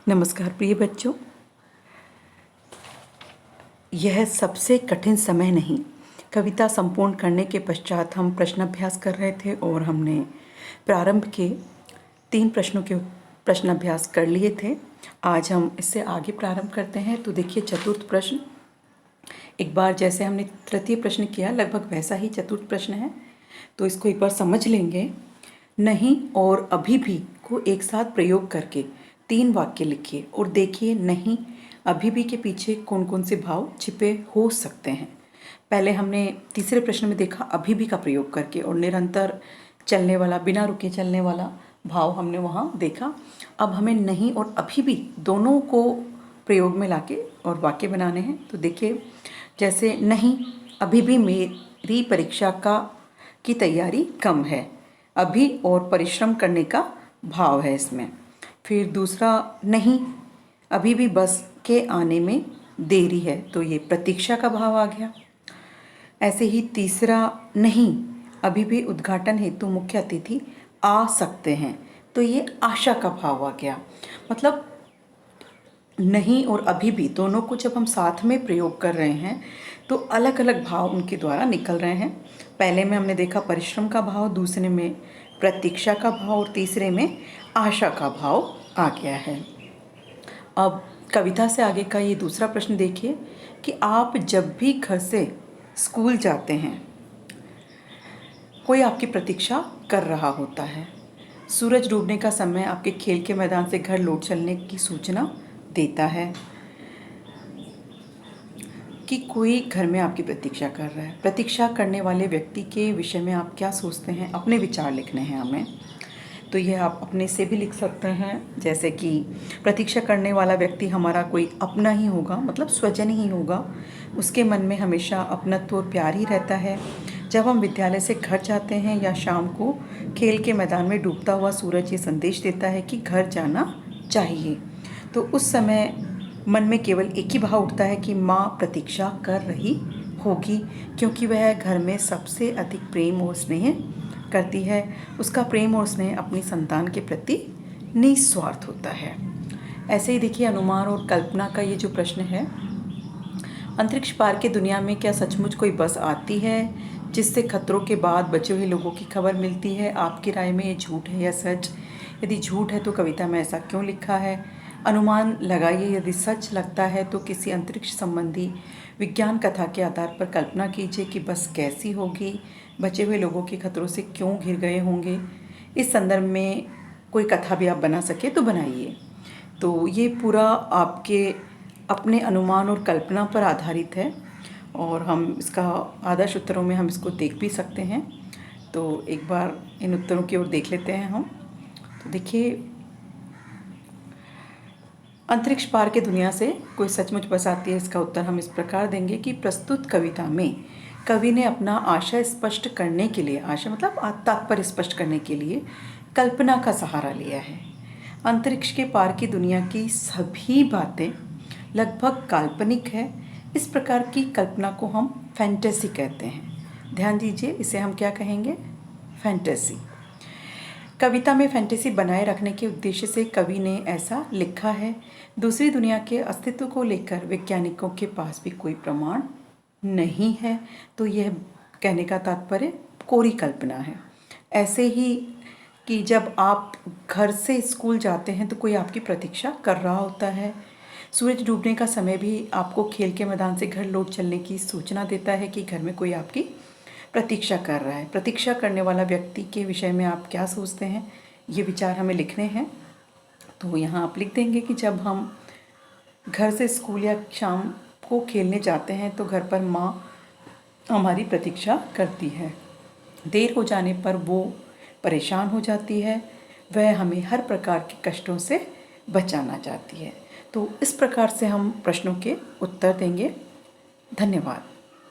नमस्कार प्रिय बच्चों। यह सबसे कठिन समय नहीं। कविता संपूर्ण करने के पश्चात हम प्रश्नाभ्यास कर रहे थे और हमने प्रारंभ के 3 प्रश्नों के प्रश्नाभ्यास कर लिए थे। आज हम इससे आगे प्रारंभ करते हैं। तो देखिए, चतुर्थ प्रश्न एक बार जैसे हमने तृतीय प्रश्न किया, लगभग वैसा ही चतुर्थ प्रश्न है। तो इसको एक बार समझ लेंगे। नहीं और अभी भी को एक साथ प्रयोग करके 3 वाक्य लिखिए और देखिए नहीं अभी भी के पीछे कौन कौन से भाव छिपे हो सकते हैं। पहले हमने तीसरे प्रश्न में देखा अभी भी का प्रयोग करके, और निरंतर चलने वाला, बिना रुके चलने वाला भाव हमने वहाँ देखा। अब हमें नहीं और अभी भी दोनों को प्रयोग में लाके और वाक्य बनाने हैं। तो देखिए, जैसे नहीं अभी भी मेरी परीक्षा की तैयारी कम है, अभी और परिश्रम करने का भाव है इसमें। फिर दूसरा, नहीं अभी भी बस के आने में देरी है, तो ये प्रतीक्षा का भाव आ गया। ऐसे ही तीसरा, नहीं अभी भी उद्घाटन हेतु मुख्य अतिथि आ सकते हैं, तो ये आशा का भाव आ गया। मतलब नहीं और अभी भी दोनों को जब हम साथ में प्रयोग कर रहे हैं तो अलग अलग भाव उनके द्वारा निकल रहे हैं। पहले में हमने देखा परिश्रम का भाव, दूसरे में प्रतीक्षा का भाव और तीसरे में आशा का भाव आ गया है। अब कविता से आगे का ये दूसरा प्रश्न देखिए कि आप जब भी घर से स्कूल जाते हैं, कोई आपकी प्रतीक्षा कर रहा होता है। सूरज डूबने का समय आपके खेल के मैदान से घर लौट चलने की सूचना देता है कि कोई घर में आपकी प्रतीक्षा कर रहा है। प्रतीक्षा करने वाले व्यक्ति के विषय में आप क्या सोचते हैं, अपने विचार लिखने हैं हमें। तो यह आप अपने से भी लिख सकते हैं, जैसे कि प्रतीक्षा करने वाला व्यक्ति हमारा कोई अपना ही होगा, मतलब स्वजन ही होगा। उसके मन में हमेशा अपनत्व और प्यार ही रहता है। जब हम विद्यालय से घर जाते हैं या शाम को खेल के मैदान में डूबता हुआ सूरज ये संदेश देता है कि घर जाना चाहिए, तो उस समय मन में केवल एक ही भाव उठता है कि माँ प्रतीक्षा कर रही होगी, क्योंकि वह घर में सबसे अधिक प्रेम और स्नेह करती है। उसका प्रेम और स्नेह अपनी संतान के प्रति निस्वार्थ होता है। ऐसे ही देखिए, अनुमान और कल्पना का ये जो प्रश्न है, अंतरिक्ष पार की दुनिया में क्या सचमुच कोई बस आती है जिससे खतरों के बाद बचे हुए लोगों की खबर मिलती है? आपकी राय में ये झूठ है या सच? यदि झूठ है तो कविता में ऐसा क्यों लिखा है? अनुमान लगाइए। यदि सच लगता है तो किसी अंतरिक्ष संबंधी विज्ञान कथा के आधार पर कल्पना कीजिए कि बस कैसी होगी, बचे हुए लोगों के खतरों से क्यों घिर गए होंगे। इस संदर्भ में कोई कथा भी आप बना सके तो बनाइए। तो ये पूरा आपके अपने अनुमान और कल्पना पर आधारित है, और हम इसका आदर्श उत्तरों में हम इसको देख भी सकते हैं। तो एक बार इन उत्तरों की ओर देख लेते हैं हम। तो देखिए, अंतरिक्ष पार के दुनिया से कोई सचमुच बस आती है, इसका उत्तर हम इस प्रकार देंगे कि प्रस्तुत कविता में कवि ने अपना आशय स्पष्ट करने के लिए, आशय मतलब तात्पर्य स्पष्ट करने के लिए कल्पना का सहारा लिया है। अंतरिक्ष के पार की दुनिया की सभी बातें लगभग काल्पनिक है। इस प्रकार की कल्पना को हम फैंटेसी कहते हैं। ध्यान दीजिए, इसे हम क्या कहेंगे? फैंटेसी। कविता में फैंटेसी बनाए रखने के उद्देश्य से कवि ने ऐसा लिखा है। दूसरी दुनिया के अस्तित्व को लेकर वैज्ञानिकों के पास भी कोई प्रमाण नहीं है, तो यह कहने का तात्पर्य कोरी कल्पना है। ऐसे ही कि जब आप घर से स्कूल जाते हैं तो कोई आपकी प्रतीक्षा कर रहा होता है। सूरज डूबने का समय भी आपको खेल के मैदान से घर लौट चलने की सूचना देता है कि घर में कोई आपकी प्रतीक्षा कर रहा है। प्रतीक्षा करने वाला व्यक्ति के विषय में आप क्या सोचते हैं, ये विचार हमें लिखने हैं। तो यहाँ आप लिख देंगे कि जब हम घर से स्कूल या शाम को खेलने जाते हैं तो घर पर माँ हमारी प्रतीक्षा करती है। देर हो जाने पर वो परेशान हो जाती है, वह हमें हर प्रकार के कष्टों से बचाना चाहती है। तो इस प्रकार से हम प्रश्नों के उत्तर देंगे। धन्यवाद।